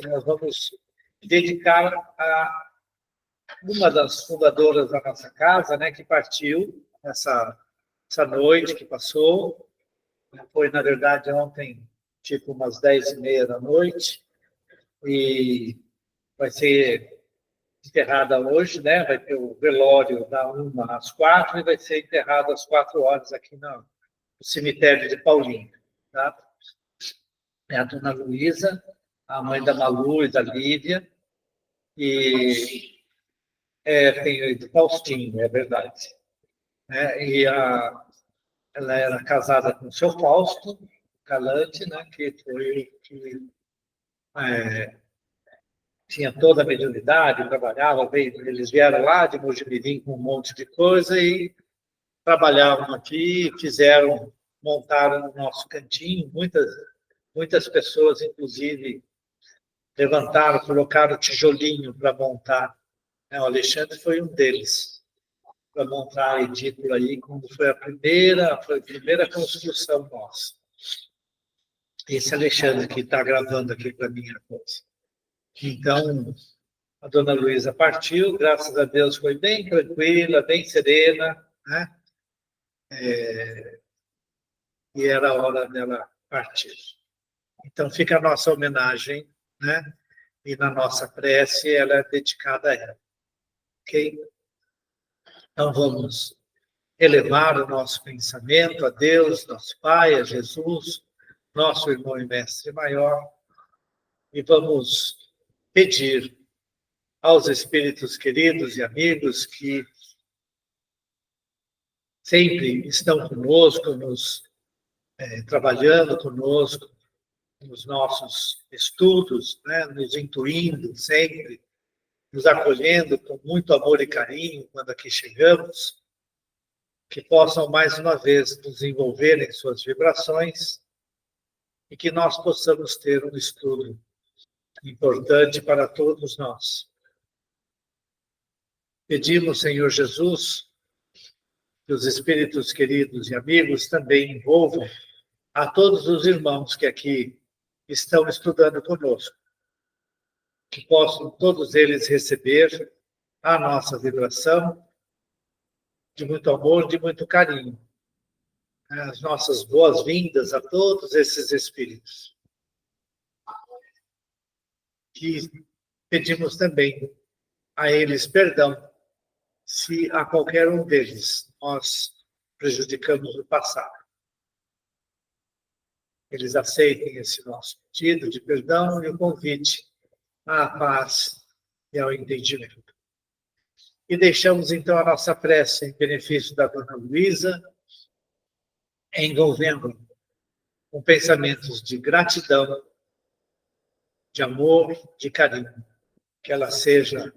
nós vamos dedicar a uma das fundadoras da nossa casa, né, que partiu essa noite que passou. Foi, na verdade, ontem, tipo umas 10h30 da noite, e vai ser enterrada hoje, né? Vai ter o velório da 1 às 4 e vai ser enterrada às 4 horas aqui no cemitério de Paulinho, tá? É a dona Luísa, a mãe da Malu e da Lívia, e tem do Faustinho, é verdade. E ela era casada com o seu Fausto Galante, né, que tinha toda a mediunidade, trabalhava, eles vieram lá de Mojimirim com um monte de coisa e trabalhavam aqui, montaram o nosso cantinho, muitas pessoas, inclusive, levantaram, colocaram tijolinho para montar. O Alexandre foi um deles, para montar a edícula aí, quando foi a primeira construção nossa. Esse Alexandre que está gravando aqui para mim a coisa. Então, a dona Luísa partiu, graças a Deus foi bem tranquila, bem serena, né? E era a hora dela partir. Então, fica a nossa homenagem, né? E na nossa prece, ela é dedicada a ela. Ok? Então, vamos elevar o nosso pensamento a Deus, nosso Pai, a Jesus, nosso irmão e mestre maior, e vamos pedir aos espíritos queridos e amigos que sempre estão conosco, trabalhando conosco nos nossos estudos, né, nos intuindo sempre, nos acolhendo com muito amor e carinho quando aqui chegamos, que possam mais uma vez nos envolver em suas vibrações e que nós possamos ter um estudo importante para todos nós. Pedimos, Senhor Jesus, que os espíritos queridos e amigos também envolvam a todos os irmãos que aqui estão estudando conosco, que possam todos eles receber a nossa vibração de muito amor, de muito carinho. As nossas boas-vindas a todos esses espíritos. Que pedimos também a eles perdão se a qualquer um deles nós prejudicamos no passado. Eles aceitem esse nosso pedido de perdão e o convite à paz e ao entendimento. E deixamos, então, a nossa prece em benefício da dona Luísa, envolvendo com pensamentos de gratidão, de amor, de carinho, que ela seja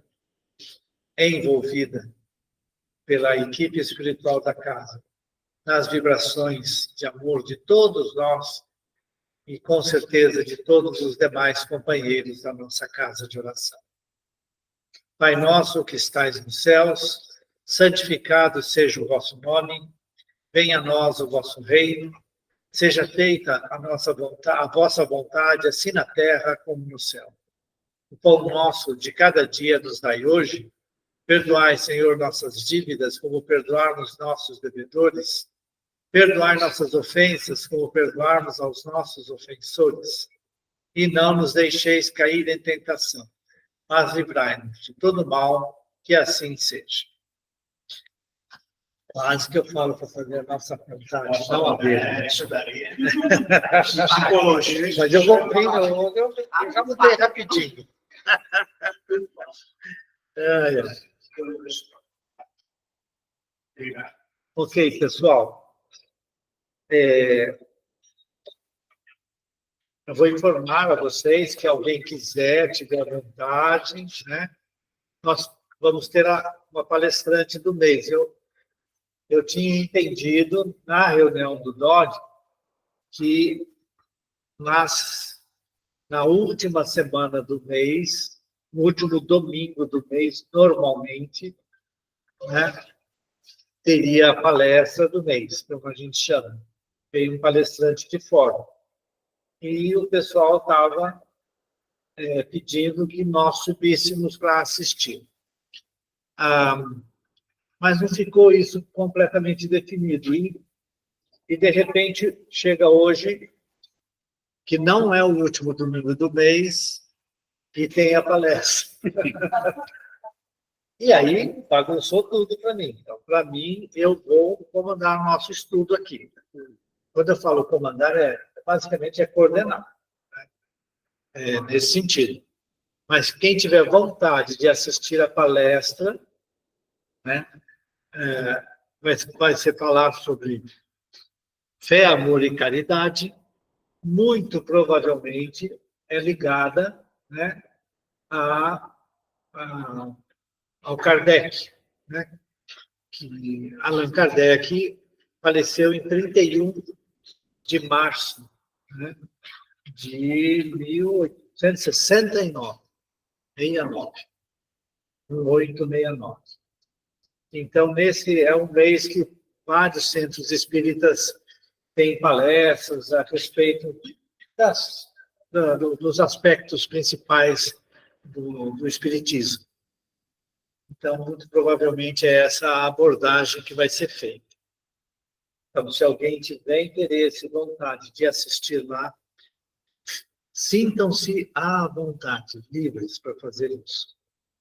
envolvida pela equipe espiritual da casa, nas vibrações de amor de todos nós e, com certeza, de todos os demais companheiros da nossa casa de oração. Pai nosso que estais nos céus, santificado seja o vosso nome, venha a nós o vosso reino, seja feita a vossa vontade, assim na terra como no céu. O pão nosso de cada dia nos dai hoje. Perdoai, Senhor, nossas dívidas, como perdoarmos nossos devedores. Perdoai nossas ofensas, como perdoarmos aos nossos ofensores. E não nos deixeis cair em tentação, mas livrai-nos de todo mal, que assim seja. Quase que eu falo para fazer a nossa contagem, não a ver. Isso daí. Mas eu vou vir, eu já mudei rapidinho. Ok, pessoal. Eu vou informar a vocês que alguém quiser, tiver vontade, né? Nós vamos ter uma palestrante do mês. Eu tinha entendido, na reunião do DOD, que na última semana do mês, no último domingo do mês, normalmente, né, teria a palestra do mês, como a gente chama. Veio um palestrante de fora. E o pessoal estava pedindo que nós subíssemos para assistir. Mas não ficou isso completamente definido. E, de repente, chega hoje, que não é o último domingo do mês, e tem a palestra. E aí, bagunçou tudo para mim. Então, para mim, eu vou comandar o nosso estudo aqui. Quando eu falo comandar, basicamente coordenar, né? Nesse sentido. Mas quem tiver vontade de assistir a palestra, né, vai ser falar sobre fé, amor e caridade, muito provavelmente é ligada, né, ao Kardec, né? Que Allan Kardec faleceu em 31 de março, né, de 1869, 1869. Então, nesse é um mês que vários centros espíritas têm palestras a respeito dos aspectos principais do espiritismo. Então, muito provavelmente é essa abordagem que vai ser feita. Então, se alguém tiver interesse e vontade de assistir lá, sintam-se à vontade, livres para fazer isso.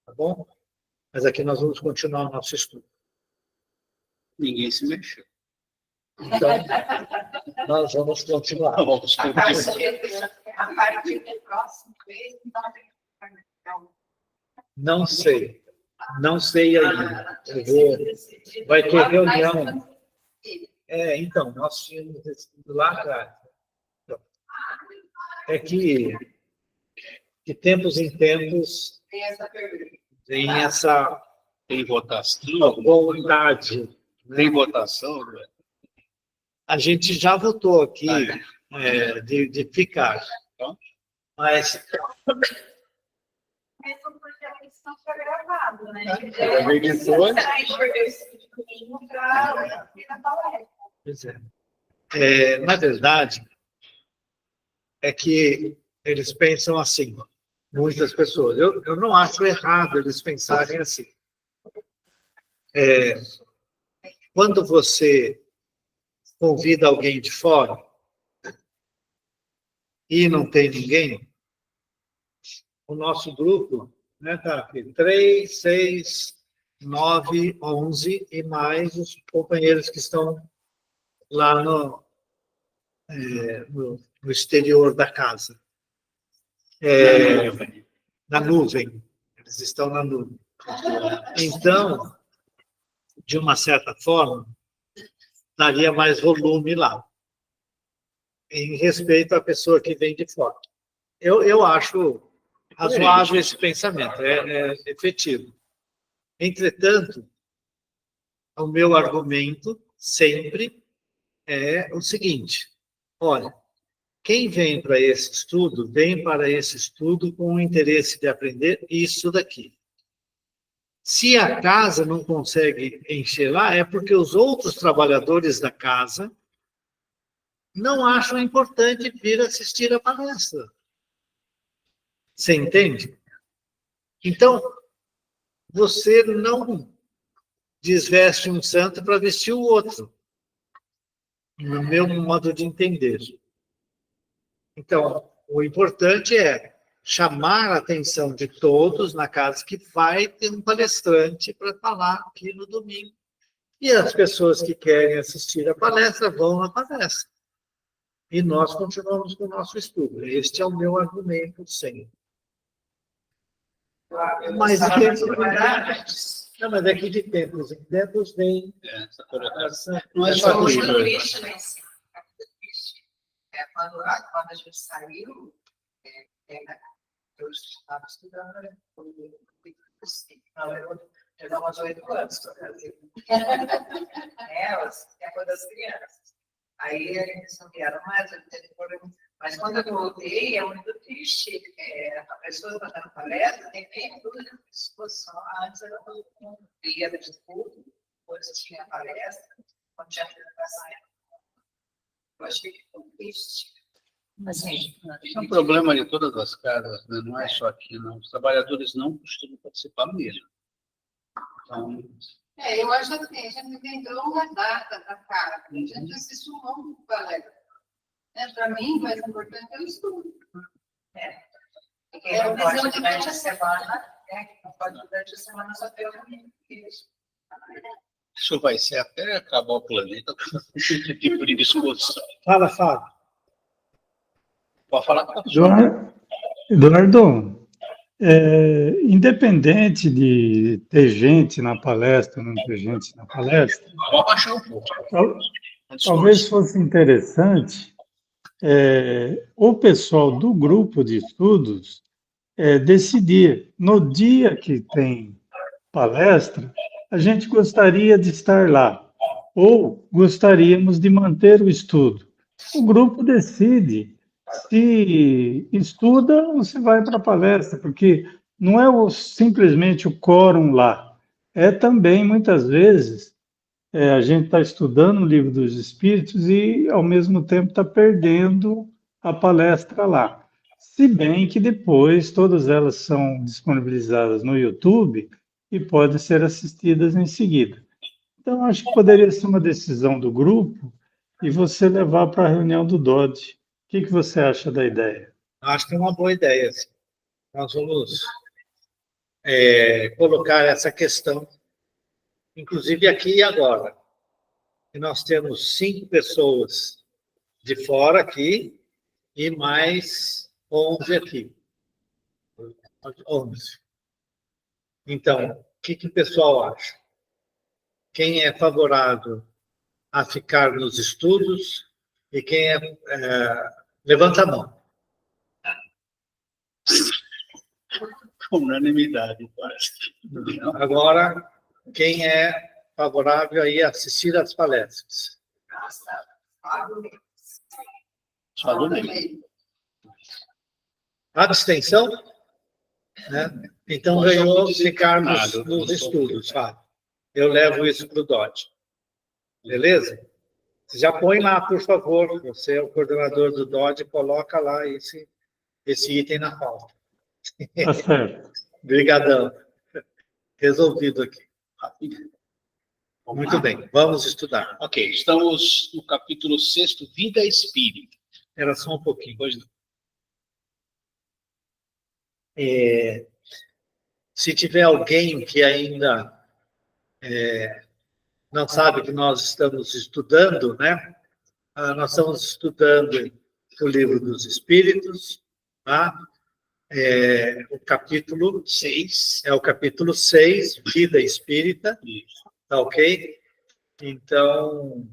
Tá bom? Mas aqui nós vamos continuar o nosso estudo. Ninguém se mexeu. Então, nós vamos continuar. Vamos continuar. A partir do próximo mês, Não sei. Não sei ainda. Vai ter reunião. Então, nós tínhamos decidido lá atrás. É que de tempos em tempos tem essa Tem votação? vontade. Tem votação? Né? A gente já votou aqui de ficar. Mas Isso foi gravado, né? pois na verdade, é que eles pensam assim, muitas pessoas. Eu não acho errado eles pensarem assim. Quando você convida alguém de fora e não tem ninguém, o nosso grupo tá aqui, 3, 6, 9, 11 e mais os companheiros que estão lá no exterior da casa. Na nuvem. Eles estão na nuvem. Então, de uma certa forma, daria mais volume lá, em respeito à pessoa que vem de fora. Eu acho razoável esse pensamento, é efetivo. Entretanto, o meu argumento sempre é o seguinte: olha, quem vem para esse estudo, vem para esse estudo com o interesse de aprender isso daqui. Se a casa não consegue encher lá, é porque os outros trabalhadores da casa não acham importante vir assistir a palestra. Você entende? Então, você não desveste um santo para vestir o outro, no meu modo de entender. Então, o importante é chamar a atenção de todos na casa que vai ter um palestrante para falar aqui no domingo. E as pessoas que querem assistir a palestra vão na palestra. E nós continuamos com o nosso estudo. Este é o meu argumento sempre. Mas é que de tempos em tempos vem Não é só Hoje isso. no lixo, mas quando a gente saiu, eu estava estudando, né? Eu dava uns 8 anos. Tempo das crianças. Aí eles não vieram mais, eu teve problema. Mas quando eu voltei, é muito triste. A pessoa está dando palestra, tem meio dúvida de disposição. Antes era um dia de estudo, depois tinha palestra, quando tinha apresentação. Eu achei que foi triste. Assim, É um problema de todas as casas, né? Não é só aqui, não. Os trabalhadores não costumam participar mesmo. Então, eu acho assim, a gente inventou uma data da casa, a gente se sumou com o palestra. Para mim, o mais importante é o estudo. Porque não pode durante a semana, não pode durante a semana só ter um isso vai ser até acabar o planeta com esse tipo de discussão. Fala, Fábio. Pode falar com a pessoa. Eduardo, independente de ter gente na palestra, não ter gente na palestra, Vamos abaixar um pouco. talvez fosse interessante o pessoal do grupo de estudos decidir, no dia que tem palestra, a gente gostaria de estar lá, ou gostaríamos de manter o estudo. O grupo decide se estuda ou se vai para a palestra, porque não é simplesmente o quórum lá, é também, muitas vezes, a gente está estudando o Livro dos Espíritos e, ao mesmo tempo, está perdendo a palestra lá. Se bem que depois todas elas são disponibilizadas no YouTube e podem ser assistidas em seguida. Então, acho que poderia ser uma decisão do grupo e você levar para a reunião do DOD. O que você acha da ideia? Acho que é uma boa ideia. Sim. Nós vamos colocar essa questão, inclusive aqui e agora. E nós temos 5 pessoas de fora aqui e mais 11 aqui. 11. Então, o que o pessoal acha? Quem é favorável a ficar nos estudos e quem levanta a mão. Unanimidade, parece. Agora, quem é favorável a assistir às palestras? Só do meio. Abstenção? Né? Então, ganhou ficarmos nos estudos, Fábio. Eu levo isso para o DOD. Beleza? Você já põe lá, por favor. Você é o coordenador do DOD, coloca lá esse item na pauta. Tá certo. Obrigadão. Resolvido aqui. Muito bem, vamos estudar. Ok, estamos no capítulo 6º, Vida Espírita. Era só um pouquinho. Pois não. Se tiver alguém que ainda não sabe que nós estamos estudando, né? Nós estamos estudando o Livro dos Espíritos, tá? O capítulo 6, é o capítulo 6, Vida Espírita, tá ok? Então,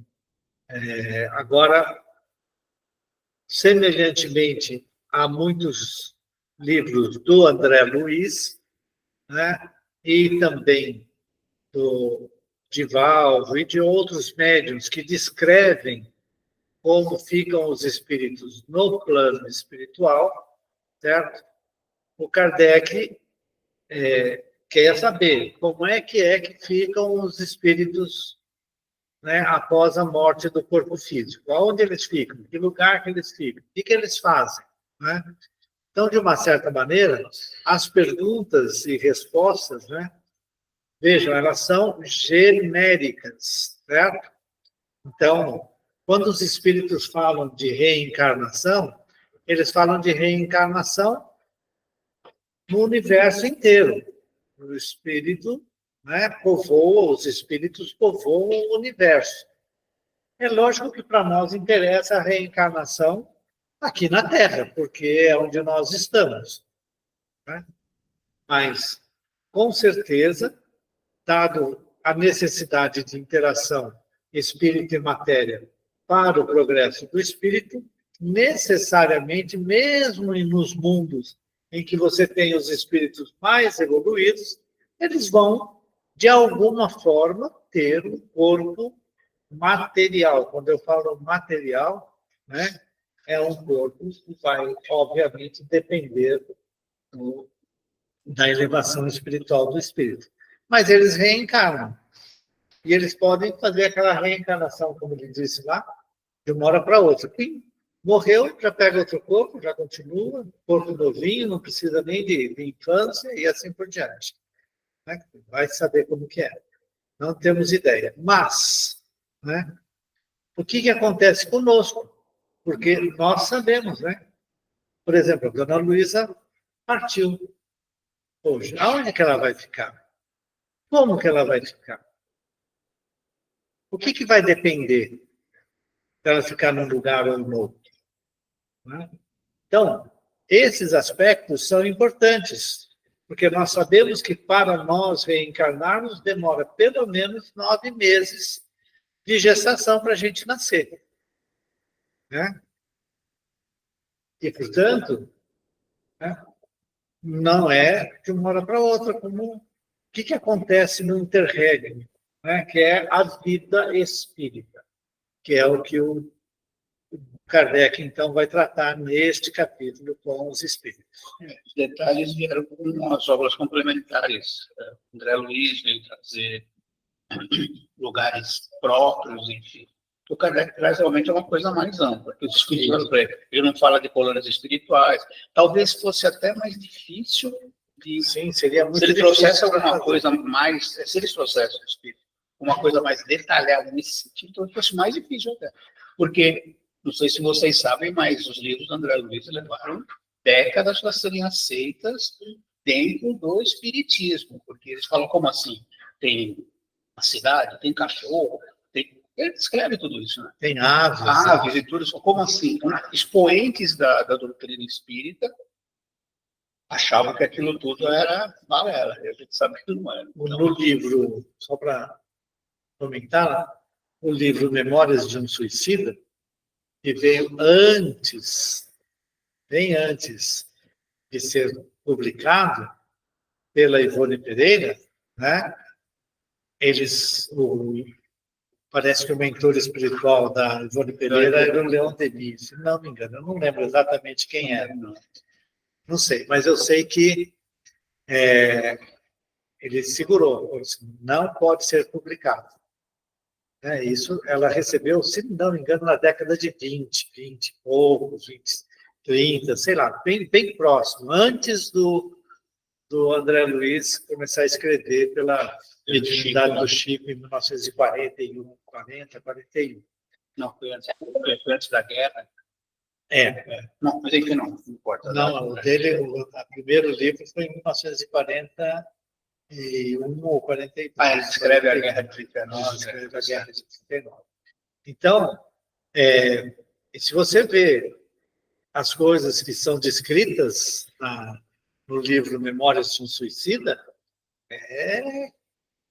agora, semelhantemente a muitos livros do André Luiz, né? E também do Divaldo e de outros médiuns que descrevem como ficam os espíritos no plano espiritual, certo? O Kardec quer saber como é que ficam os espíritos, né, após a morte do corpo físico. Aonde eles ficam? Que lugar que eles ficam? O que eles fazem? Né? Então, de uma certa maneira, as perguntas e respostas, né, vejam, elas são genéricas, certo? Então, quando os espíritos falam de reencarnação, eles falam de reencarnação no universo inteiro. O espírito, né, povoa, os espíritos povoam o universo. É lógico que para nós interessa a reencarnação aqui na Terra, porque é onde nós estamos. Né? Mas, com certeza, dado a necessidade de interação espírito e matéria para o progresso do espírito, necessariamente, mesmo nos mundos em que você tem os espíritos mais evoluídos, eles vão, de alguma forma, ter um corpo material. Quando eu falo material, né, é um corpo que vai, obviamente, depender da elevação espiritual do espírito. Mas eles reencarnam. E eles podem fazer aquela reencarnação, como ele disse lá, de uma hora para outra. Morreu, já pega outro corpo, já continua, corpo novinho, não precisa nem de infância e assim por diante. Né? Vai saber como que é. Não temos ideia. Mas, né, o que acontece conosco? Porque nós sabemos, né? Por exemplo, a dona Luísa partiu hoje. Aonde que ela vai ficar? Como que ela vai ficar? O que vai depender dela ficar num lugar ou no outro? Né? Então, esses aspectos são importantes, porque nós sabemos que para nós reencarnarmos demora pelo menos 9 meses de gestação para a gente nascer. Né? E, portanto, né, não é de uma hora para outra. Como, o que acontece no interregno, né, que é a vida espírita, que é o que o Kardec, então, vai tratar neste capítulo com os espíritos. Os detalhes vieram com as obras complementares. André Luiz veio trazer lugares próprios, enfim. O Kardec traz realmente uma coisa mais ampla, que os espíritos, ele não fala de colônias espirituais. Talvez fosse até mais difícil de... Sim, seria muito se ele difícil trouxesse alguma coisa mais... Se eles trouxessem o espírito uma coisa mais detalhada nesse sentido, então fosse mais difícil até. Porque, não sei se vocês sabem, mas os livros do André Luiz levaram décadas para serem aceitas dentro do espiritismo. Porque eles falam, como assim? Tem a cidade, tem cachorro, tem... Ele descreve tudo isso, né? Tem aves. Aves e tudo isso. Como assim? Expoentes da doutrina espírita achavam que aquilo tudo era balela. E a gente sabe que não era. Então, no livro, só para comentar, o livro Memórias de um Suicida, que veio antes, bem antes de ser publicado pela Ivone Pereira, né? Parece que o mentor espiritual da Ivone Pereira era o Leon Denis, se não me engano, eu não lembro exatamente quem era, não sei, mas eu sei que ele segurou, não pode ser publicado. Isso ela recebeu, se não me engano, na década de 20 e poucos, 20, 30, sei lá, bem próximo, antes do André Luiz começar a escrever pela mediunidade do Chico em 1941, 41. Não, foi antes da guerra. Não, mas enfim, não importa. Não, o primeiro livro foi em 1941 ou 42. Ele escreve a Guerra de 39. Escreve a Guerra de 39. Então, se você vê as coisas que são descritas no livro Memórias de um Suicida,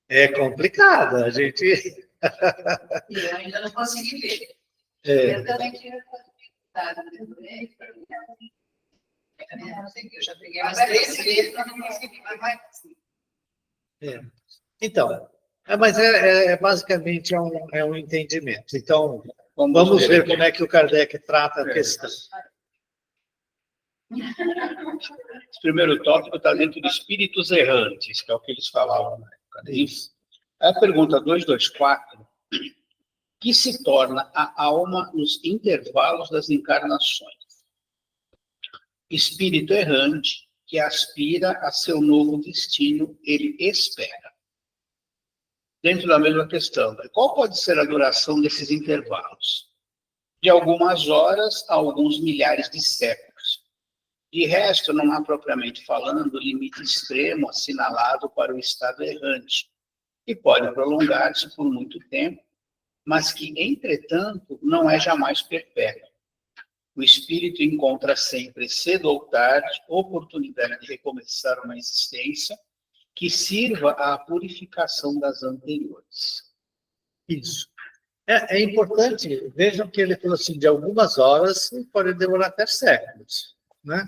é complicado. A gente... E eu ainda não consegui ver. Eu também tinha facilidade de ler. Eu já peguei umas 3 vezes, mas não consegui mais. Então, mas basicamente um entendimento. Então, vamos ver como é que o Kardec trata a questão. Esse primeiro tópico está dentro de espíritos errantes, que é o que eles falavam na época. Isso. A pergunta 224, que se torna a alma nos intervalos das encarnações? Espírito errante que aspira a seu novo destino, ele espera. Dentro da mesma questão, qual pode ser a duração desses intervalos? De algumas horas a alguns milhares de séculos. De resto, não há propriamente falando limite extremo assinalado para o estado errante, que pode prolongar-se por muito tempo, mas que, entretanto, não é jamais perpétuo. O espírito encontra sempre, cedo ou tarde, oportunidade de recomeçar uma existência que sirva à purificação das anteriores. Isso. É importante, vejam que ele falou assim, de algumas horas, pode demorar até séculos. Né?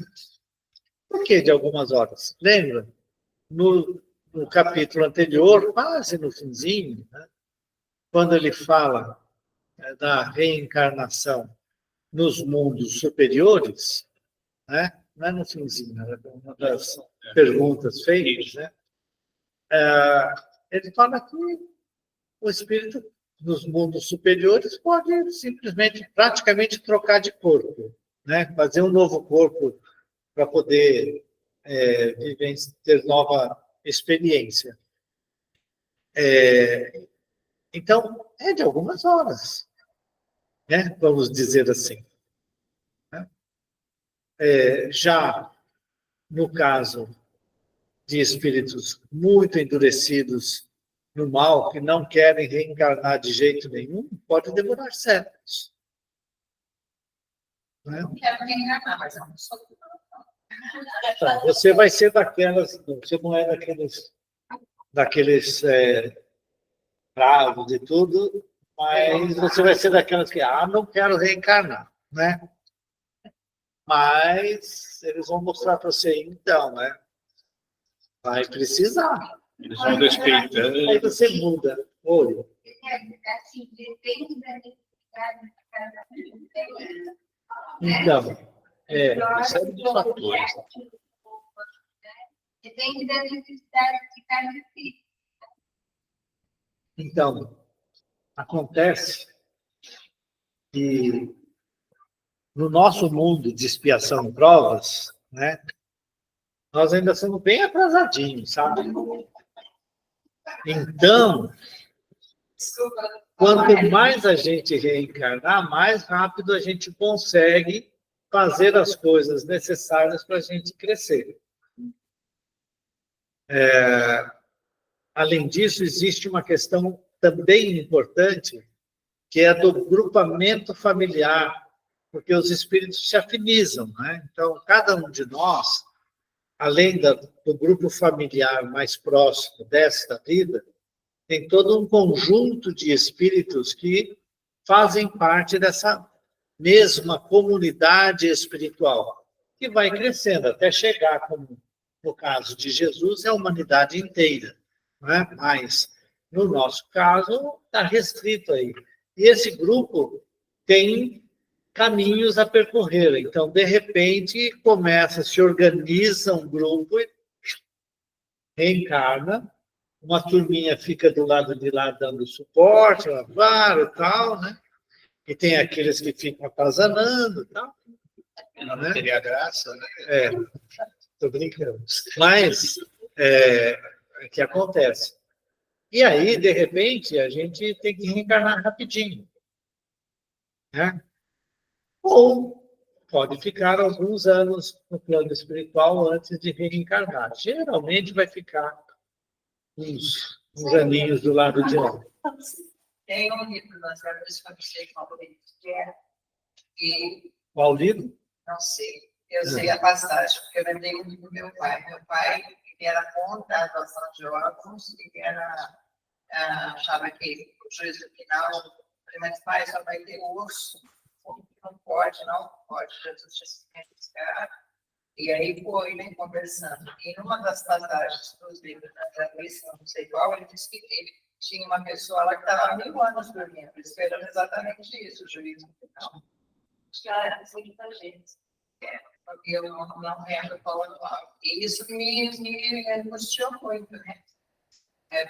Por que de algumas horas? Lembra? No capítulo anterior, quase no finzinho, né? Quando ele fala da reencarnação nos mundos superiores, né? Não é no finzinho, é uma das perguntas feitas, né? Ele fala que o espírito nos mundos superiores pode simplesmente, praticamente trocar de corpo, né? Fazer um novo corpo para poder ter nova experiência. Então, é de algumas horas, né? Vamos dizer assim. Já no caso de espíritos muito endurecidos no mal, que não querem reencarnar de jeito nenhum, pode demorar séculos. Né? Não quero reencarnar, mas eu não sou. Tá, você vai ser daquelas, você não é daqueles bravos e tudo, mas você vai ser daquelas que, não quero reencarnar, né? Mas eles vão mostrar para você, então, né? Vai precisar. Eles vão respeitando. Aí você muda. Olha. Assim, depende da necessidade de cada um. Então, Uma série de fatores. Depende da necessidade de cada espírito. Então, acontece que no nosso mundo de expiação e provas, né, nós ainda somos bem atrasadinhos, sabe? Então, quanto mais a gente reencarnar, mais rápido a gente consegue fazer as coisas necessárias para a gente crescer. Além disso, existe uma questão também importante, que é a do grupamento familiar, porque os espíritos se afinizam, né? Então, cada um de nós, além do grupo familiar mais próximo desta vida, tem todo um conjunto de espíritos que fazem parte dessa mesma comunidade espiritual, que vai crescendo até chegar, como no caso de Jesus, é a humanidade inteira, né? Mas, no nosso caso, está restrito aí. E esse grupo tem caminhos a percorrer. Então, de repente, se organiza um grupo e reencarna, uma turminha fica do lado de lá dando suporte, amparo e tal, né? E tem aqueles que ficam atazanando e tal. Não teria graça, né? Estou brincando. Mas, o que acontece? E aí, de repente, a gente tem que reencarnar rapidinho, né? Ou pode ficar alguns anos no plano espiritual antes de reencarnar. Geralmente vai ficar uns aninhos do lado de lá. Tem um livro das árvores que eu não sei qual que é, e Qual livro? não sei. Eu sei a passagem, porque eu lembrei muito do meu pai. Meu pai, ele era contra a doação de órgãos, ele achava que o juízo final, mas pai só vai ter osso, não pode, Jesus disse que e aí foi, né, conversando. E numa das passagens dos livros da tradição, não sei qual, ele disse que ele tinha uma pessoa lá que estava há 1000 anos dormindo, esperando exatamente isso, o juízo final. Já era muita gente. Porque eu não lembro qual é. E isso me angustiou muito, né?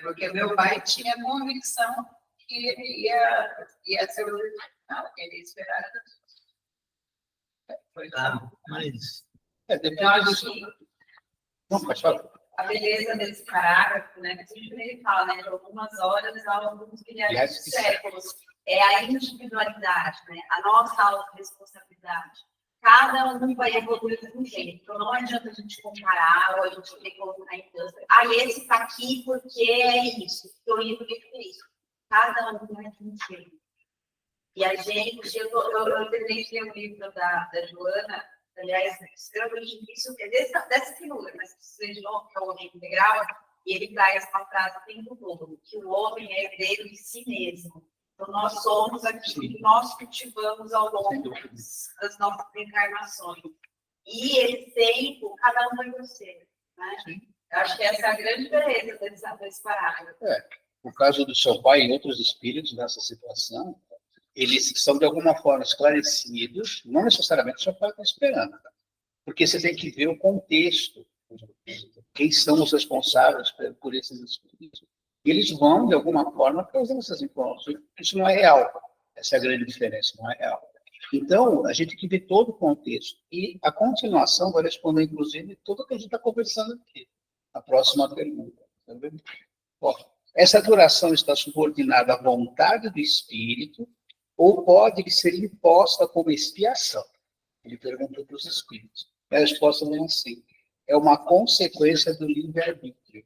Porque meu pai tinha convicção que ele ia ser o final, que ele esperava. Mas Eu acho que Não, mas só. a beleza desse parágrafo, né, que sempre ele fala, né, de algumas horas a alguns milhares de séculos, é a individualidade, né, a nossa autorresponsabilidade. Cada um vai evoluir de um jeito. Então, não adianta a gente comparar ou a gente ter que colocar em dança. Esse está aqui porque é isso. Estou indo por isso. Cada um vai de um jeito. E a gente, eu tentei ler o livro da Joana, aliás, extremamente difícil, dessa figura, mas precisa de novo, que é o homem integral, e ele traz uma frase o tempo todo, que o homem é herdeiro de si mesmo. Então, nós somos aquilo que nós cultivamos ao longo das nossas encarnações. E esse tempo, cada um vai ser. Né? Eu acho que essa é a grande beleza desse parágrafo. Por causa do seu pai e outros espíritos nessa situação, eles são de alguma forma esclarecidos, não necessariamente o seu pai está esperando. Porque você tem que ver o contexto, quem são os responsáveis por esses espíritos. E eles vão, de alguma forma, causando essas informações. Isso não é real. Essa é a grande diferença, não é real. Então, a gente tem que ver todo o contexto. E a continuação vai responder, inclusive, tudo que a gente está conversando aqui. A próxima pergunta. Tá vendo? Ó, essa adoração está subordinada à vontade do Espírito ou pode ser imposta como expiação? Ele perguntou para os Espíritos. A resposta vem assim. É uma consequência do livre-arbítrio.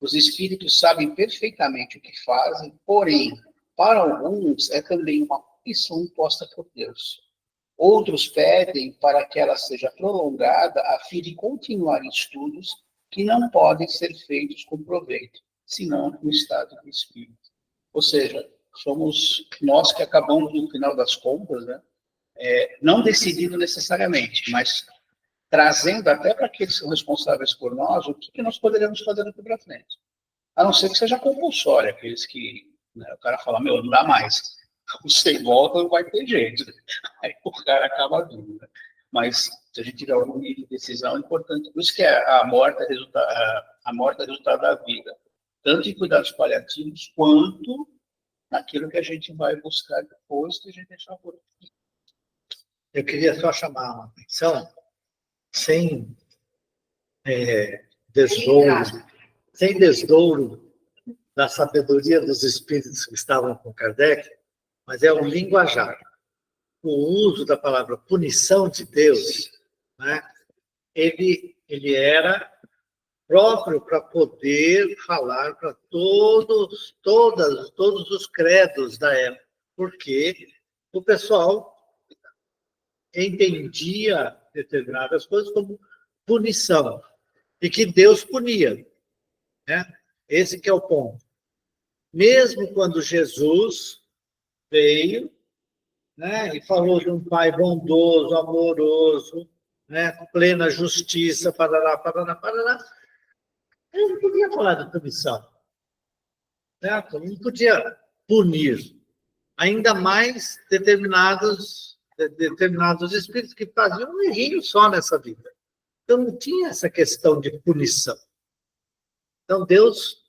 Os Espíritos sabem perfeitamente o que fazem, porém, para alguns, é também uma punição imposta por Deus. Outros pedem para que ela seja prolongada a fim de continuar estudos que não podem ser feitos com proveito, senão no estado do espírito. Ou seja, somos nós que acabamos, no final das contas, né, não decidindo necessariamente, mas trazendo até para aqueles que são responsáveis por nós o que nós poderíamos fazer daqui para frente. A não ser que seja compulsório, aqueles que, né, o cara fala, não dá mais. Você volta, não vai ter jeito. Aí o cara acaba duro. Né? Mas se a gente tiver algum nível de decisão, é importante. Por isso que a morte é resultado da vida. Tanto em cuidados paliativos, quanto naquilo que a gente vai buscar depois que a gente deixar por aqui. Eu queria só chamar a atenção, sem desdouro da sabedoria dos espíritos que estavam com Kardec, mas é um linguajar. O uso da palavra punição de Deus, né, ele era próprio para poder falar para todos os credos da época, porque o pessoal entendia determinadas coisas como punição, e que Deus punia. Né? Esse que é o ponto. Mesmo quando Jesus veio, né, e falou de um pai bondoso, amoroso, né, plena justiça, parará, ele não podia falar de punição. Certo? Não podia punir. Ainda mais determinados espíritos que faziam um errinho só nessa vida. Então, não tinha essa questão de punição. Então, Deus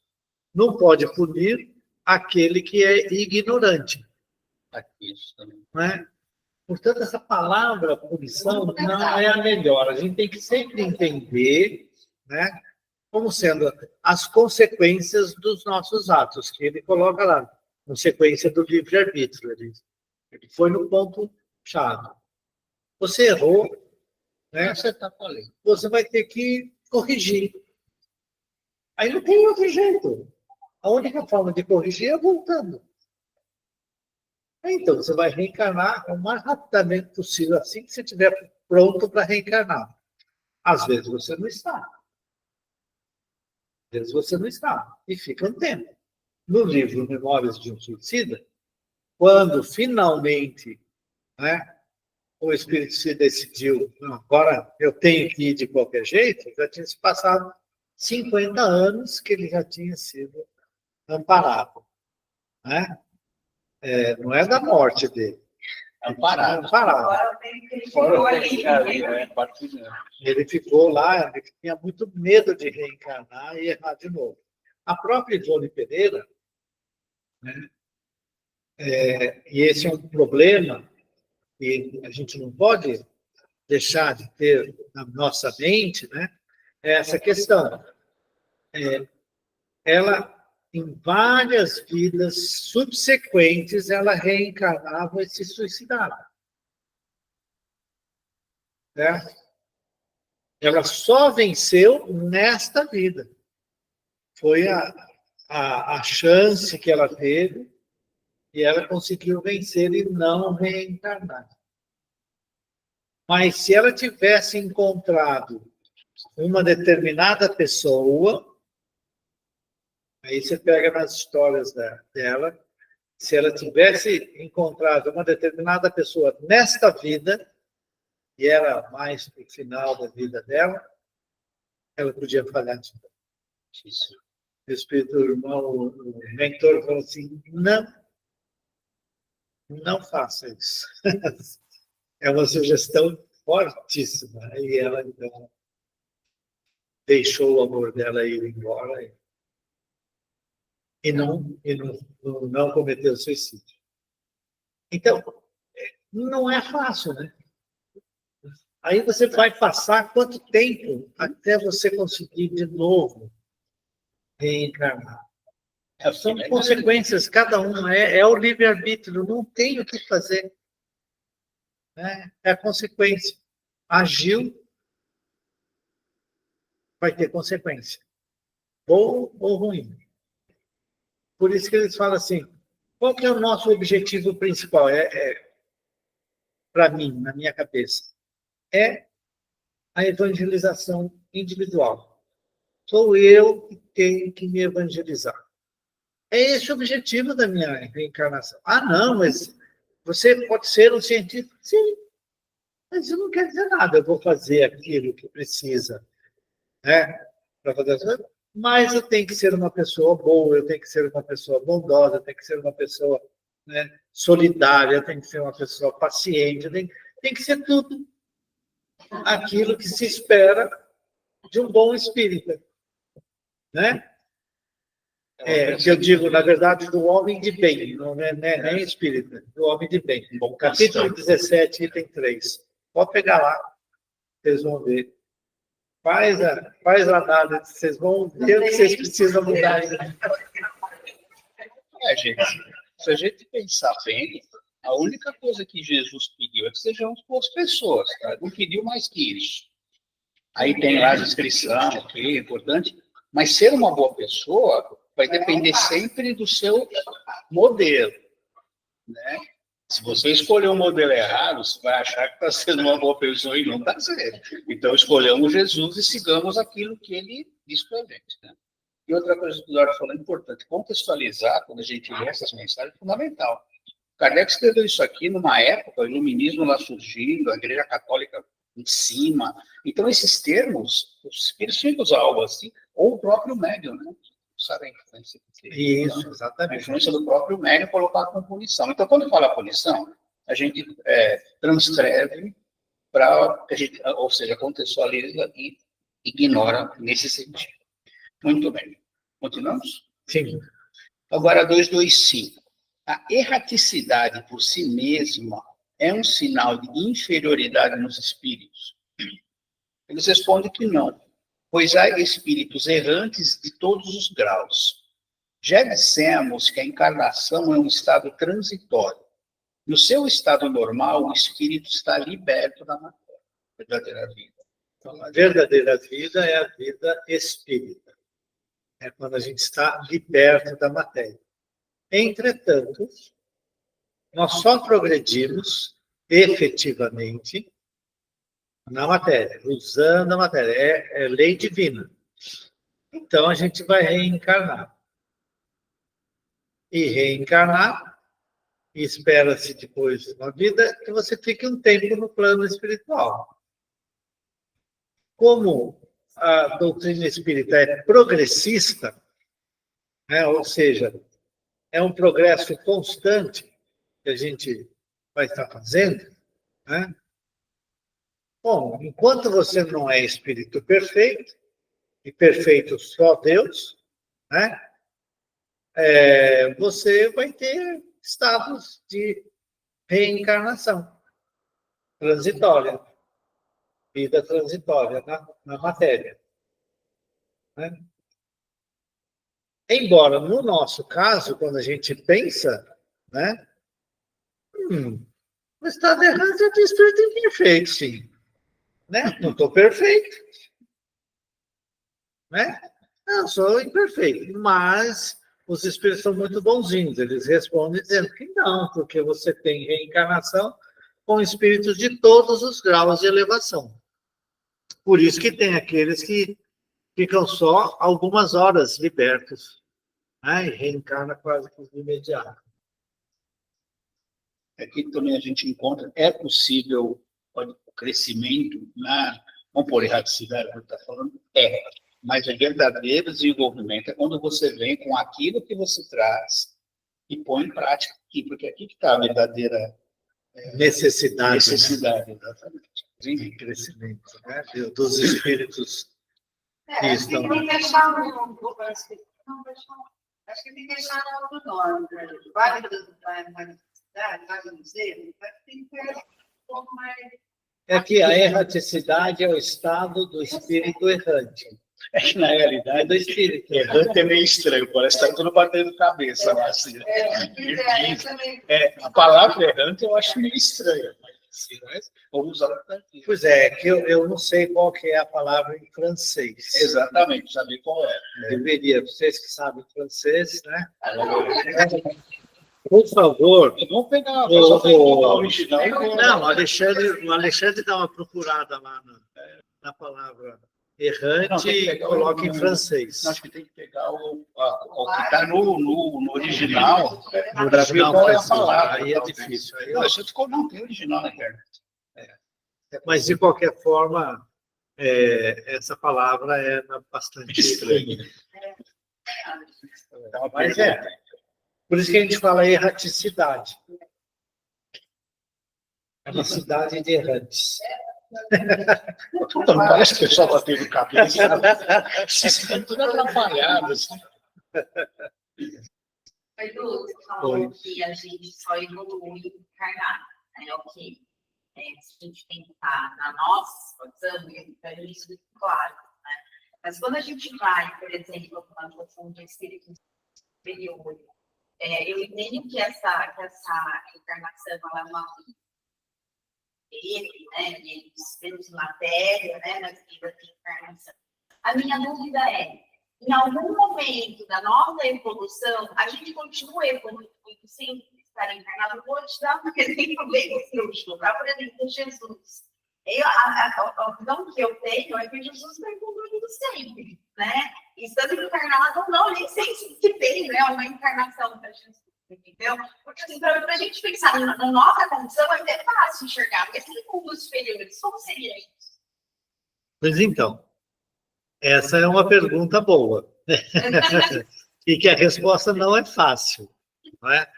não pode punir aquele que é ignorante. Não é? Portanto, essa palavra punição não é a melhor. A gente tem que sempre entender, né, como sendo as consequências dos nossos atos, que ele coloca lá, consequência do livre-arbítrio. Ele foi no ponto-chave. Você errou, né? Você vai ter que corrigir. Aí não tem outro jeito. A única forma de corrigir é voltando. Então, você vai reencarnar o mais rapidamente possível, assim que você estiver pronto para reencarnar. Às vezes você não está. Às vezes você não está. E fica um tempo. No livro Memórias de um Suicida, quando finalmente, né, o espírito se decidiu, agora eu tenho que ir de qualquer jeito, já tinha se passado 50 anos que ele já tinha sido amparado. Né? Não é da morte dele. Amparado. Ele ficou lá, ele tinha muito medo de reencarnar e errar de novo. A própria Ivone Pereira, né, e esse é um problema que a gente não pode deixar de ter na nossa mente, né, é essa questão. Ela, em várias vidas subsequentes, ela reencarnava e se suicidava. Certo? Ela só venceu nesta vida. Foi a chance que ela teve e ela conseguiu vencer e não reencarnar. Mas se ela tivesse encontrado uma determinada pessoa, aí você pega nas histórias dela, se ela tivesse encontrado uma determinada pessoa nesta vida, e era mais para o final da vida dela, ela podia falhar de novo. O espírito do irmão, o mentor, falou assim, não faça isso. É uma sugestão fortíssima. E ela, então, deixou o amor dela ir embora. e não cometer o suicídio. Então, não é fácil, né? Aí você vai passar quanto tempo até você conseguir de novo reencarnar? São consequências, cada um é o livre-arbítrio, não tem o que fazer. Né? É a consequência. Agiu, vai ter consequência. Ou ruim. Por isso que eles falam assim, qual que é o nosso objetivo principal? Para mim, na minha cabeça, é a evangelização individual. Sou eu que tenho que me evangelizar. É esse o objetivo da minha reencarnação. Ah, não, mas você pode ser um cientista? Sim, mas isso não quer dizer nada. Eu vou fazer aquilo que precisa, né, para fazer as coisas, mas eu tenho que ser uma pessoa boa, eu tenho que ser uma pessoa bondosa, eu tenho que ser uma pessoa, né, solidária, eu tenho que ser uma pessoa paciente, tem que ser tudo aquilo que se espera de um bom espírita, né? Que eu digo, na verdade, do homem de bem, não é nem espírita, do homem de bem. Bom, capítulo 17, item 3. Pode pegar lá, vocês vão ver. Faz a análise, vocês vão ver o que vocês precisam mudar. Gente, se a gente pensar bem, a única coisa que Jesus pediu é que sejamos boas pessoas, tá? Não pediu mais que isso. Aí tem lá a descrição, ok, é importante, mas ser uma boa pessoa vai depender sempre do seu modelo, né? Se você escolher um modelo errado, você vai achar que está sendo uma boa pessoa e não está sendo. Então, escolhamos Jesus e sigamos aquilo que ele diz para a gente, né? E outra coisa que o Eduardo falou é importante, contextualizar, quando a gente lê essas mensagens, é fundamental. Kardec escreveu isso aqui numa época, o iluminismo lá surgindo, a Igreja Católica em cima. Então, esses termos, os espíritos tinham que usar algo assim, ou o próprio médium, né? Sabe a influência que tem? Isso, exatamente. A influência do próprio médium colocar com punição. Então, quando fala punição, a gente transcreve para, ou seja, contextualiza e ignora nesse sentido. Muito bem. Continuamos? Sim. Agora, 225. A erraticidade por si mesma é um sinal de inferioridade nos espíritos? Eles respondem que não, pois há espíritos errantes de todos os graus. Já dissemos que a encarnação é um estado transitório. No seu estado normal, o espírito está liberto da matéria, verdadeira vida. Então, a verdadeira vida é a vida espírita. É quando a gente está liberto da matéria. Entretanto, nós só progredimos efetivamente na matéria, usando a matéria. É lei divina. Então, a gente vai reencarnar. E reencarnar, e espera-se depois uma vida que você fique um tempo no plano espiritual. Como a doutrina espírita é progressista, né, ou seja, é um progresso constante que a gente vai estar fazendo, né? Bom, enquanto você não é espírito perfeito, e perfeito só Deus, né? Você vai ter estados de reencarnação transitória, vida transitória na matéria, né? Embora, no nosso caso, quando a gente pensa, né? O estado errante é de espírito imperfeito, sim. Né? Não estou perfeito. Né? Não, sou imperfeito. Mas os espíritos são muito bonzinhos. Eles respondem dizendo que não, porque você tem reencarnação com espíritos de todos os graus de elevação. Por isso que tem aqueles que ficam só algumas horas libertos, né? E reencarna quase que de imediato. Aqui também a gente encontra, é possível o crescimento, vamos pôr erraticidade, que está falando, mas o verdadeiro desenvolvimento é quando você vem com aquilo que você traz e põe em prática aqui, porque aqui que está a verdadeira necessidade, né? Exatamente. De crescimento, né? Dos espíritos que estão... Acho que tem que deixar no outro nome. Vale vale dizer, tem que ter um pouco mais. É que a erraticidade é o estado do espírito errante. É que, na É realidade, do espírito. errante é meio estranho, parece que está tudo batendo cabeça. Lá, assim. Também. A palavra errante eu acho meio estranha. Mas vamos usar aqui. Pois é, que eu não sei qual que é a palavra em francês. Exatamente, saber qual é. Deveria, vocês que sabem francês, né? Por favor. Vamos pegar a original. Não, o Alexandre dá uma procurada lá na palavra errante e coloca em francês. Acho que tem que pegar o que está no original. No original, qual é a palavra. aí é difícil. Aí Não, você ficou, não, tem original na internet. Mas, de qualquer forma, essa palavra é bastante estranha. Mas por isso que a gente fala erraticidade. É uma cidade de errantes. Não parece que o pessoal bateu no cabeça. Vocês estão tudo atrapalhados. Mas você falou que a gente só evolui encarnado, né? Ok. Se a gente tem que estar na nossa situação, então isso é claro, né? Mas quando a gente vai, por exemplo, para uma função de espírito superior, eu entendo que essa encarnação ela é uma né, de espírito de matéria, né, na vida de encarnação. A minha dúvida é, em algum momento da nossa evolução, a gente continua evoluindo sem estar encarnado. Eu vou te dar um exemplo bem útil, tá? Por exemplo, Jesus. A visão que eu tenho é que Jesus vai evoluindo sempre, né? Estando encarnado ou não, nem sei se tem, né, uma encarnação para Jesus. Entendeu? Porque assim, para a gente pensar na nossa condição, é até fácil enxergar, porque se mundos superiores, como seria isso? Pois então, essa é uma pergunta boa. E que a resposta não é fácil. Não é?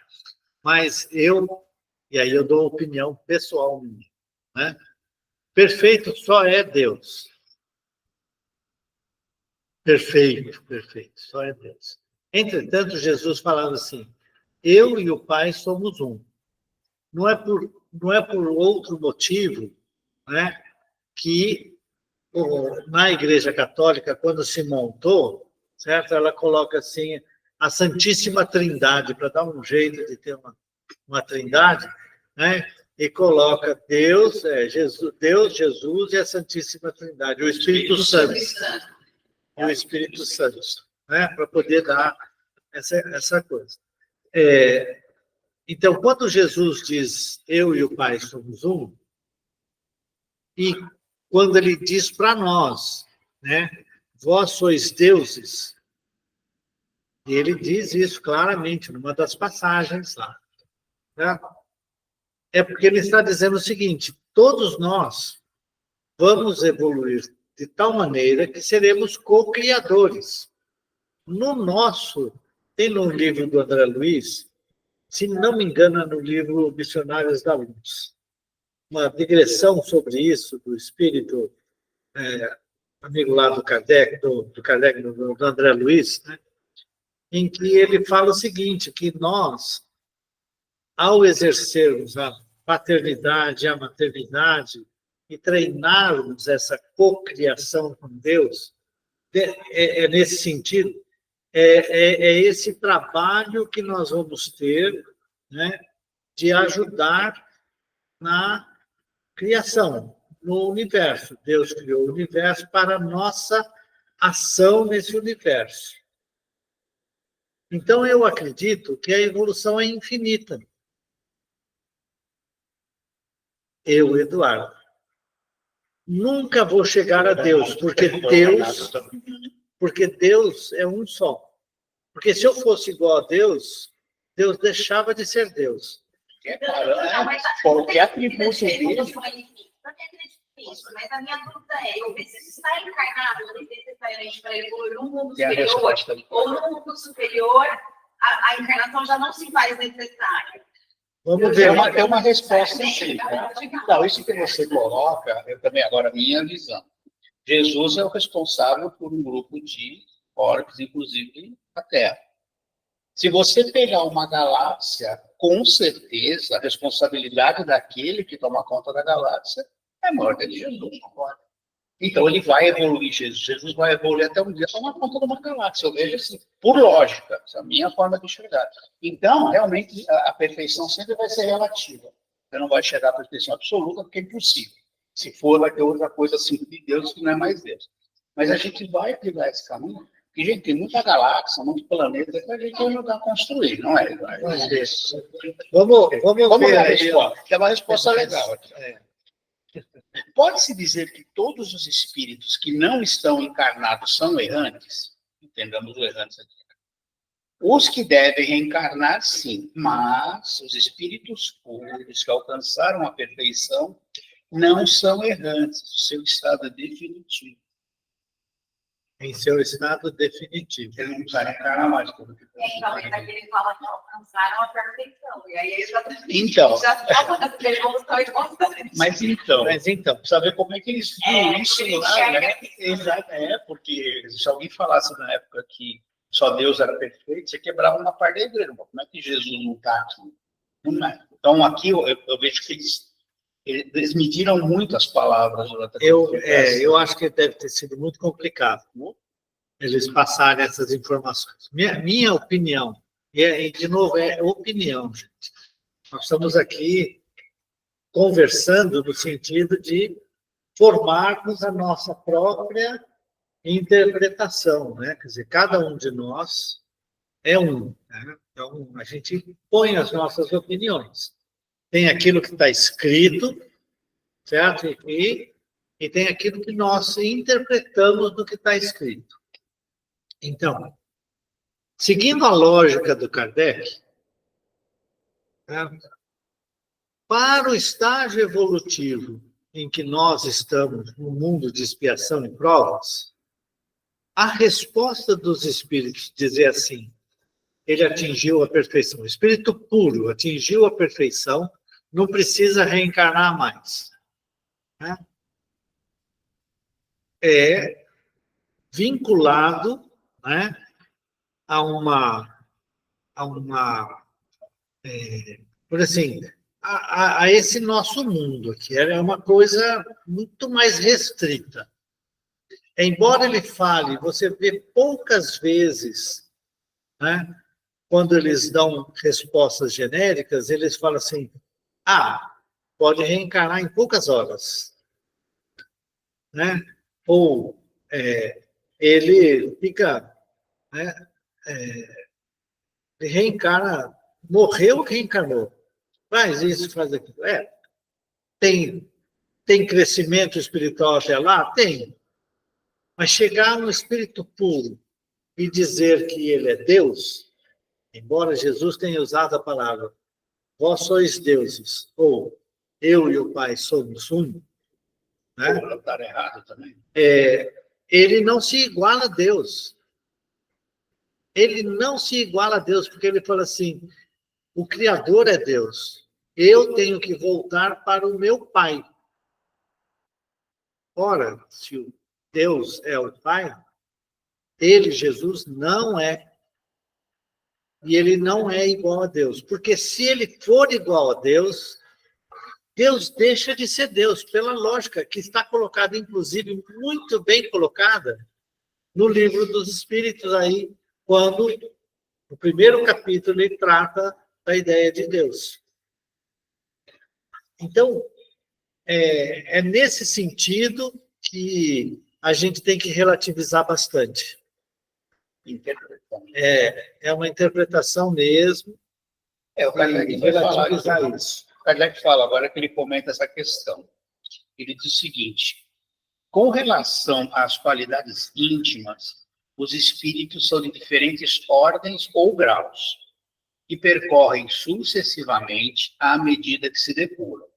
Mas e aí eu dou opinião pessoal minha, né? Perfeito só é Deus. Perfeito, só é Deus. Entretanto, Jesus falando assim, eu e o Pai somos um. Não é por outro motivo, né, que na Igreja Católica, quando se montou, certo? Ela coloca assim a Santíssima Trindade, para dar um jeito de ter uma trindade, né? E coloca Deus, Jesus e a Santíssima Trindade, o Espírito Santo. E o Espírito Santo, né? Para poder dar essa coisa. Então, quando Jesus diz, eu e o Pai somos um, e quando ele diz para nós, né, vós sois deuses, e ele diz isso claramente numa das passagens lá, né? É porque ele está dizendo o seguinte, todos nós vamos evoluir de tal maneira que seremos co-criadores. Tem no livro do André Luiz, se não me engano, no livro Missionários da Luz, uma digressão sobre isso, do espírito, amigo lá do Kardec, do André Luiz, né? Em que ele fala o seguinte, que nós, ao exercermos a paternidade e a maternidade e treinarmos essa cocriação com Deus, nesse sentido, esse trabalho que nós vamos ter, né, de ajudar na criação, no universo. Deus criou o universo para a nossa ação nesse universo. Então, eu acredito que a evolução é infinita. Eu, Eduardo, nunca vou chegar a Deus, porque Deus é um só. Porque se eu fosse igual a Deus, Deus deixava de ser Deus. Porque atributo dele. Mas a minha dúvida é, eu preciso estar encarnado necessariamente para evoluir no mundo Tem a superior, resposta. ou no mundo superior, a encarnação já não se faz necessária. Vamos ver. Tem uma resposta sim. Então, isso que você coloca, eu também, agora, a minha visão. Jesus é o responsável por um grupo de orcs, inclusive na Terra. Se você pegar uma galáxia, com certeza, a responsabilidade daquele que toma conta da galáxia é maior que a de Jesus. Então, ele vai evoluir, Jesus vai evoluir até um dia tomar conta de uma galáxia. Eu vejo assim, por lógica, essa é a minha forma de enxergar. Então, realmente, a perfeição sempre vai ser relativa. Você não vai chegar à perfeição absoluta, porque é impossível. Se for, vai ter outra coisa assim de Deus que não é mais Deus. Mas a gente vai trilhar esse caminho, porque, gente, tem muita galáxia, muito planeta, que a gente vai ajudar a construir, não é? Vamos Vamos ver ver a aí, resposta. Tem uma resposta legal aqui. É. Pode-se dizer que todos os espíritos que não estão encarnados são errantes? Entendamos o errantes aqui. Os que devem reencarnar, sim, mas os espíritos puros que alcançaram a perfeição não são errantes, o seu estado é definitivo. Em seu estado definitivo. Ele não precisa reencarnar mais. Então, ele fala que alcançaram a perfeição. E aí ele Então. já estava na evolução e constante. Mas então, Precisa ver como é que eles viram isso lá, né? Exato, porque se alguém falasse na época que só Deus era perfeito, você quebrava uma parte da igreja. Como é que Jesus não está aqui? Não é. Então, aqui eu vejo que eles mediram muito as palavras. Eu acho que deve ter sido muito complicado eles passarem essas informações. Minha opinião, e de novo, é opinião, gente. Nós estamos aqui conversando no sentido de formarmos a nossa própria interpretação, né? Quer dizer, cada um de nós é um, né? Então, a gente põe as nossas opiniões. Tem aquilo que está escrito, certo? E tem aquilo que nós interpretamos do que está escrito. Então, seguindo a lógica do Kardec, né, para o estágio evolutivo em que nós estamos no mundo de expiação e provas, a resposta dos espíritos dizer assim, ele atingiu a perfeição. O espírito puro atingiu a perfeição, não precisa reencarnar mais. Né? É vinculado, né, por assim, a esse nosso mundo aqui. É uma coisa muito mais restrita. Embora ele fale, você vê poucas vezes, né, quando eles dão respostas genéricas, eles falam assim, pode reencarnar em poucas horas. Né? Ou ele fica, né, ele reencarna, morreu, reencarnou. Faz isso, faz aquilo. Tem crescimento espiritual até lá? Tem. Mas chegar no espírito puro e dizer que ele é Deus, embora Jesus tenha usado a palavra, vós sois deuses, ou eu e o Pai somos um, né? Está errado também. Ele não se iguala a Deus. Ele não se iguala a Deus, porque ele fala assim, o Criador é Deus. Eu tenho que voltar para o meu Pai. Ora, se o Deus é o Pai, ele, Jesus, não é. E ele não é igual a Deus. Porque se ele for igual a Deus, Deus deixa de ser Deus, pela lógica que está colocada, inclusive, muito bem colocada no Livro dos Espíritos, aí, quando no primeiro capítulo ele trata da ideia de Deus. Então, é nesse sentido que a gente tem que relativizar bastante. É uma interpretação mesmo. O Kardec vai falar isso. O Kardec fala agora que ele comenta essa questão. Ele diz o seguinte, com relação às qualidades íntimas, os espíritos são de diferentes ordens ou graus, que percorrem sucessivamente à medida que se depuram.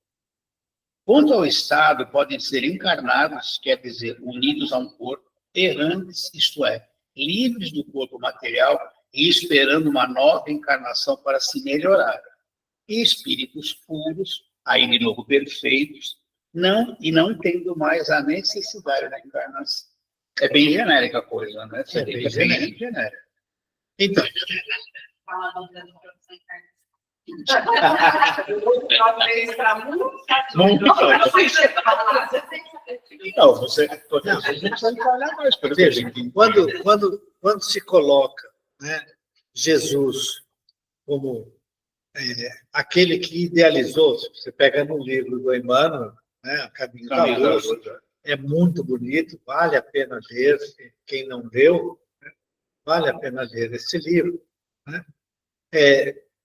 Quanto ao estado, podem ser encarnados, quer dizer, unidos a um corpo, errantes, isto é, livres do corpo material e esperando uma nova encarnação para se melhorar. E espíritos puros, aí de novo perfeitos, não tendo mais a necessidade da encarnação. É bem genérica a coisa, né? É bem genérica. genérica. Então, colocar uma dúvida no professor Ricardo. Talvez para Muito Não, você não precisa falar mais. Veja, quando se coloca, né, Jesus como aquele que idealizou, se você pega no livro do Emmanuel, né, A Caminho da Luz, é muito bonito, vale a pena ler, quem não leu, né, vale a pena ler esse livro. Né?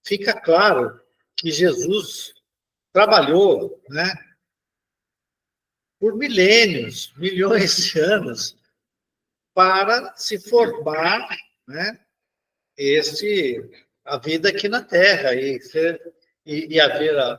Fica claro que Jesus trabalhou, né, por milênios, milhões de anos, para se formar, né, a vida aqui na Terra e haver a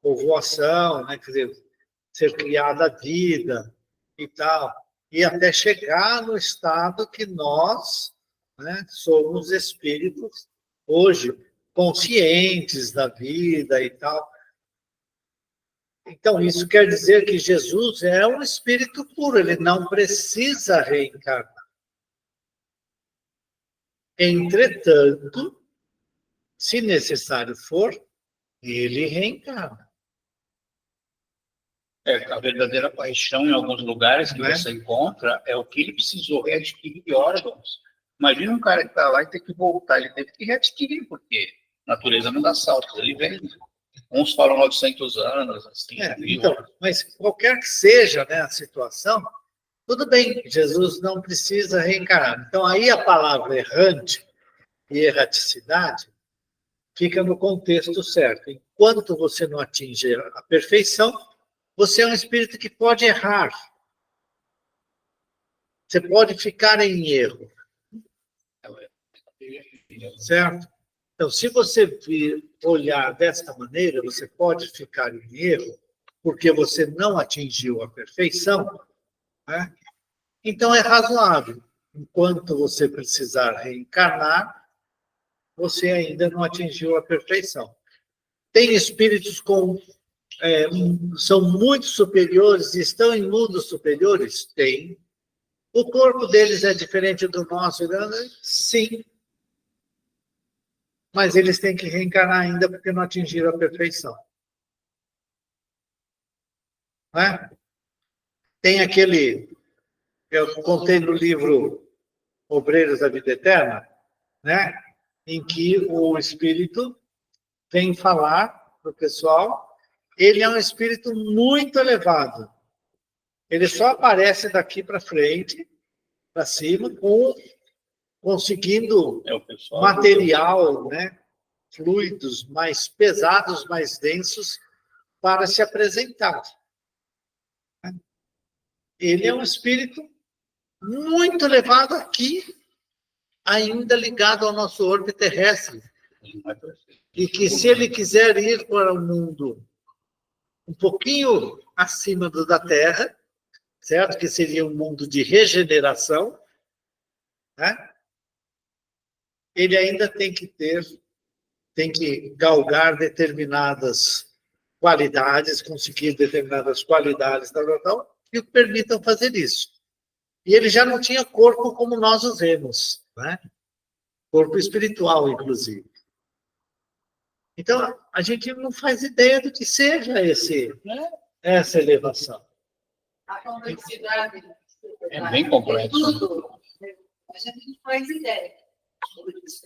povoação, né, quer dizer, ser criada a vida e tal, e até chegar no estado que nós, né, somos espíritos hoje, conscientes da vida e tal. Então, isso quer dizer que Jesus é um espírito puro, ele não precisa reencarnar. Entretanto, se necessário for, ele reencarna. A verdadeira paixão, em alguns lugares que você encontra, é o que ele precisou readquirir de órgãos. Imagina um cara que está lá e tem que voltar, ele teve que readquirir, porque a natureza não dá saltos, ele vem. Uns falam 900 anos, assim. Então, mas qualquer que seja, né, a situação, tudo bem, Jesus não precisa reencarnar. Então, aí a palavra errante e erraticidade fica no contexto certo. Enquanto você não atinge a perfeição, você é um espírito que pode errar. Você pode ficar em erro. Certo? Então, se você olhar desta maneira, você pode ficar em erro, porque você não atingiu a perfeição, né? Então é razoável. Enquanto você precisar reencarnar, você ainda não atingiu a perfeição. Tem espíritos são muito superiores e estão em mundos superiores? Tem. O corpo deles é diferente do nosso? Sim. Mas eles têm que reencarnar ainda porque não atingiram a perfeição. Não é? Tem aquele, eu contei no livro Obreiros da Vida Eterna, né, em que o espírito vem falar para o pessoal, ele é um espírito muito elevado. Ele só aparece daqui para frente, para cima, conseguindo material, né, fluidos mais pesados, mais densos, para se apresentar. Ele é um espírito muito elevado aqui, ainda ligado ao nosso orbe terrestre. E que se ele quiser ir para um mundo um pouquinho acima do da Terra, certo? Que seria um mundo de regeneração, né? Ele ainda tem que galgar determinadas qualidades, conseguir determinadas qualidades, que o permitam fazer isso. E ele já não tinha corpo como nós os vemos, né? Corpo espiritual, inclusive. Então, a gente não faz ideia do que seja essa elevação. A complexidade é bem complexo. A gente não faz ideia.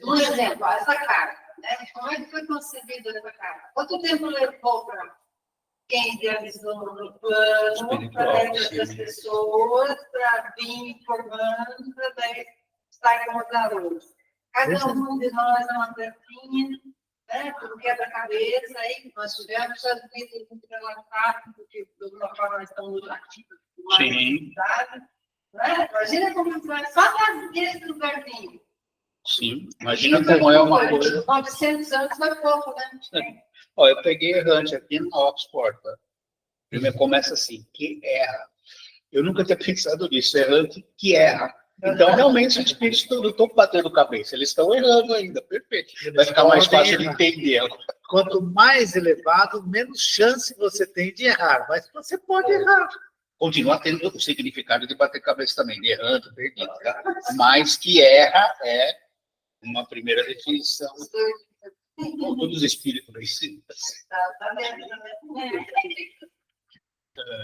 Por exemplo, essa carta, né? Como é que foi concebida essa carta? Quanto tempo levou para quem idealizou no plano, para essas pessoas, para vir informando, para estar como garoto? Cada um de nós é uma cartinha, né? Por quebra-cabeça, aí nós tivemos as vidas muito relatadas, porque de alguma forma nós estamos ativos. Sim. Né? Imagina como vai só nesse lugarzinho. Sim, imagina como é uma coisa. 900 anos foi pouco, né? Olha, eu peguei errante aqui na Oxford. Tá? Primeiro começa assim, que erra. Eu nunca tinha pensado nisso, errante que erra. Então, realmente, os espíritos não estão batendo cabeça, eles estão errando ainda, perfeito. Vai ficar mais fácil de entender. Quanto mais elevado, menos chance você tem de errar, mas você pode errar. Continua tendo o significado de bater cabeça também, de errando, perdido. Tá? Mas que erra é uma primeira definição. Todos os espíritos Tá vendo?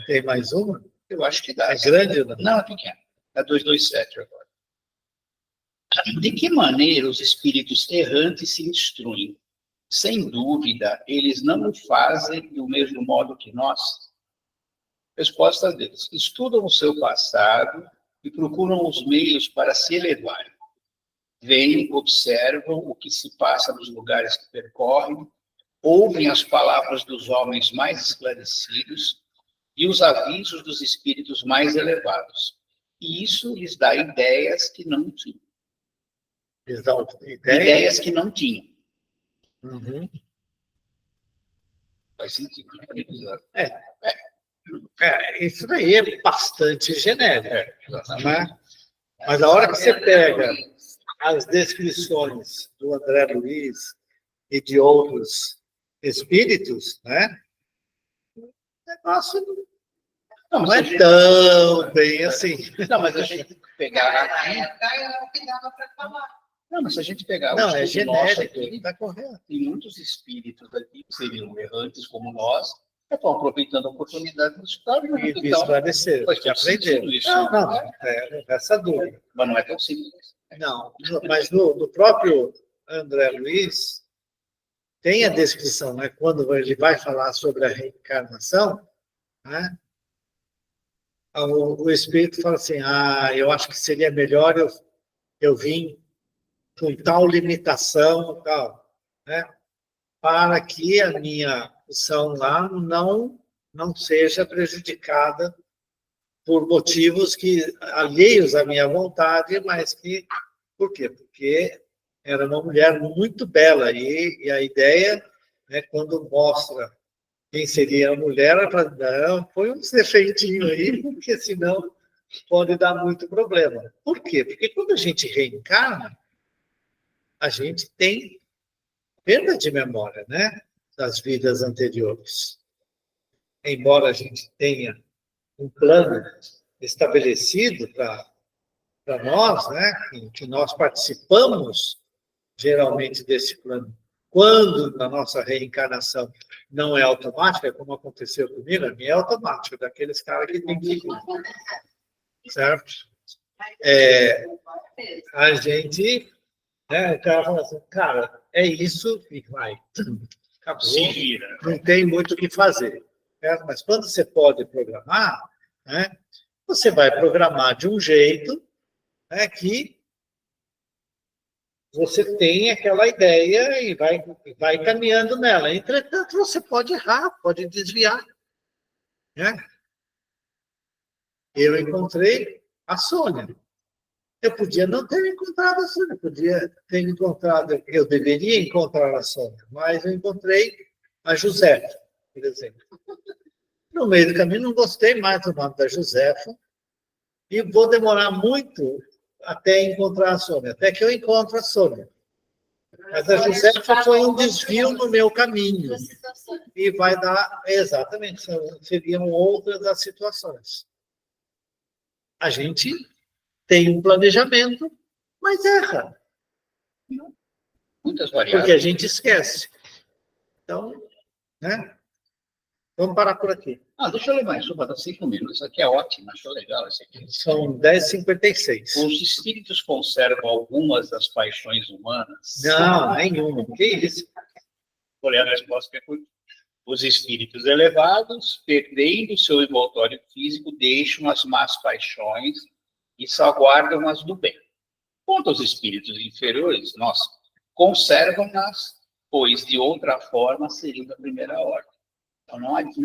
Tem mais uma? eu acho que dá. É grande ou não? Não, é pequeno. É 227 agora. De que maneira os espíritos errantes se instruem? Sem dúvida, eles não o fazem do mesmo modo que nós. Resposta deles: estudam o seu passado e procuram os meios para se elevarem. Veem, observam o que se passa nos lugares que percorrem, ouvem as palavras dos homens mais esclarecidos e os avisos dos espíritos mais elevados. E isso lhes dá ideias que não tinham. Eles dão ideia? Ideias que não tinham. Uhum. Faz sentido. Isso daí é bastante genérico. Exatamente. Né? Mas a hora que você pega as descrições do André Luiz e de outros espíritos, né? O negócio não é tão bem assim. Não, mas a gente pegar Na aqui. época eu pegava para falar. Não, mas se a gente pegar Não, o é estudo nosso genérico, aqui, está correto. tem muitos espíritos aqui que seriam errantes como nós, que estão aproveitando a oportunidade de estudar junto. E Então, esclarecer, faz de todo aprender. sentido isso. Não, essa dúvida. Mas não é tão simples. Não, mas no próprio André Luiz, tem a descrição, né? Quando ele vai falar sobre a reencarnação, né? O espírito fala assim: eu acho que seria melhor eu vir com tal limitação, tal, né? Para que a minha missão lá não seja prejudicada por motivos que alheios à minha vontade, mas que por quê? Porque era uma mulher muito bela e a ideia, né, quando mostra quem seria a mulher, ela fala, não, põe uns defeitinhos aí, porque senão pode dar muito problema. Por quê? Porque quando a gente reencarna, a gente tem perda de memória, né, das vidas anteriores. Embora a gente tenha um plano estabelecido para nós, né, que nós participamos geralmente desse plano. Quando na nossa reencarnação não é automática, como aconteceu comigo, a minha é automática, daqueles caras que tem que ir. Certo? A gente, né, o cara fala assim, cara, é isso e vai. Acabou. Se vira. Não tem muito o que fazer. Certo? Mas quando você pode programar, né, você vai programar de um jeito, né, que você tem aquela ideia e vai caminhando nela. Entretanto, você pode errar, pode desviar. Né? Eu encontrei a Sônia. Eu podia não ter encontrado a Sônia, eu deveria encontrar a Sônia, mas eu encontrei a Josefa, por exemplo. No meio do caminho, não gostei mais do nome da Josefa e vou demorar muito até encontrar a Sônia, até que eu encontro a Sônia. Mas a Josefa foi um desvio no meu caminho. E vai dar, exatamente, seriam outras das situações. A gente tem um planejamento, mas erra. Muitas variáveis. Porque a gente esquece. Então, né? Vamos parar por aqui. Deixa eu ler mais, só para dar 5 minutos. Isso aqui é ótimo, achou legal isso aqui. São 10h56. Os espíritos conservam algumas das paixões humanas? Não, nenhuma. Que isso? Vou ler a resposta que é curta. Os espíritos elevados, perdendo seu envoltório físico, deixam as más paixões e salvaguardam as do bem. Quanto aos espíritos inferiores, nós conservam-nas, pois de outra forma seriam da primeira ordem. Então,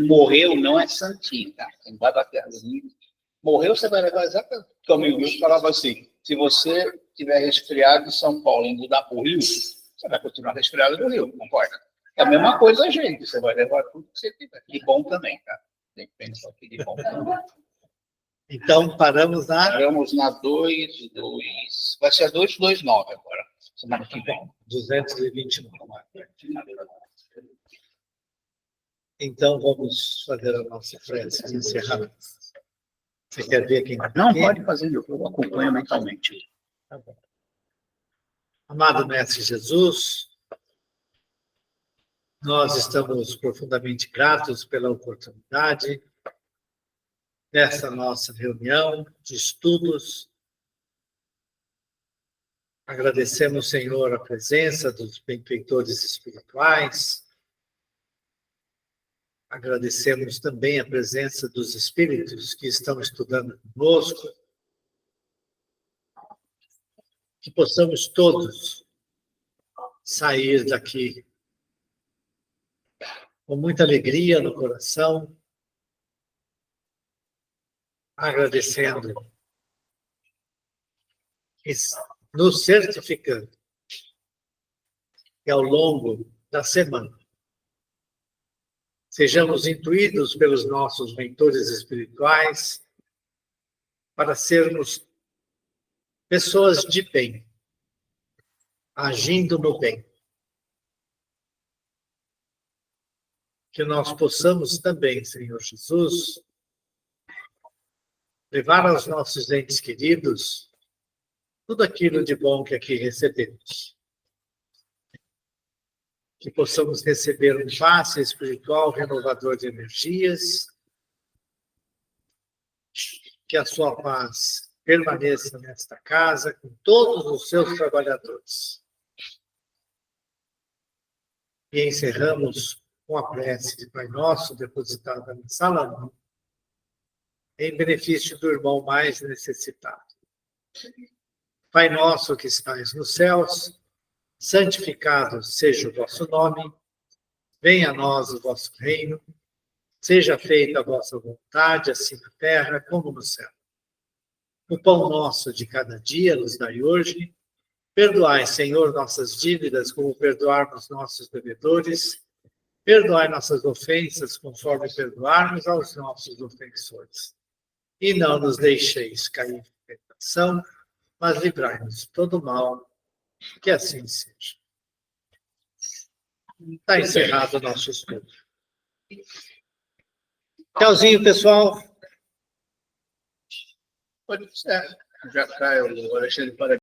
morreu não é santinho, tá? Você vai bater as línguas. Morreu, você vai levar exatamente. O amigo meu falava assim: se você tiver resfriado em São Paulo e mudar para o Rio, você vai continuar resfriado no Rio, concorda? É a mesma coisa, gente. Você vai levar tudo que você tiver. De bom também, tá? Tem que pensar aqui de bom também. Então, paramos na Paramos na 2. Vai ser a 229 agora. Semana que vem. 229. Então, vamos fazer a nossa prece de encerramento. Você quer ver quem está Não, aqui? pode fazer, eu acompanho mentalmente. Tá bom. Amado Mestre Jesus, nós estamos profundamente gratos pela oportunidade dessa nossa reunião de estudos. Agradecemos, Senhor, a presença dos benfeitores espirituais. Agradecemos também a presença dos espíritos que estão estudando conosco. Que possamos todos sair daqui com muita alegria no coração, agradecendo e nos certificando que ao longo da semana sejamos intuídos pelos nossos mentores espirituais para sermos pessoas de bem, agindo no bem. Que nós possamos também, Senhor Jesus, levar aos nossos entes queridos tudo aquilo de bom que aqui recebemos. Que possamos receber um passe espiritual renovador de energias, que a sua paz permaneça nesta casa com todos os seus trabalhadores. E encerramos com a prece de Pai Nosso, depositada na sala 1, em benefício do irmão mais necessitado. Pai nosso que estais nos céus, santificado seja o vosso nome, venha a nós o vosso reino, seja feita a vossa vontade, assim na terra como no céu. O pão nosso de cada dia nos dai hoje, perdoai, Senhor, nossas dívidas, como perdoarmos nossos devedores, perdoai nossas ofensas, conforme perdoarmos aos nossos ofensores. E não nos deixeis cair em tentação, mas livrai-nos de todo mal, que assim seja. Está encerrado o nosso estudo. Tchauzinho, pessoal. Pode ser. Já cai o Alexandre para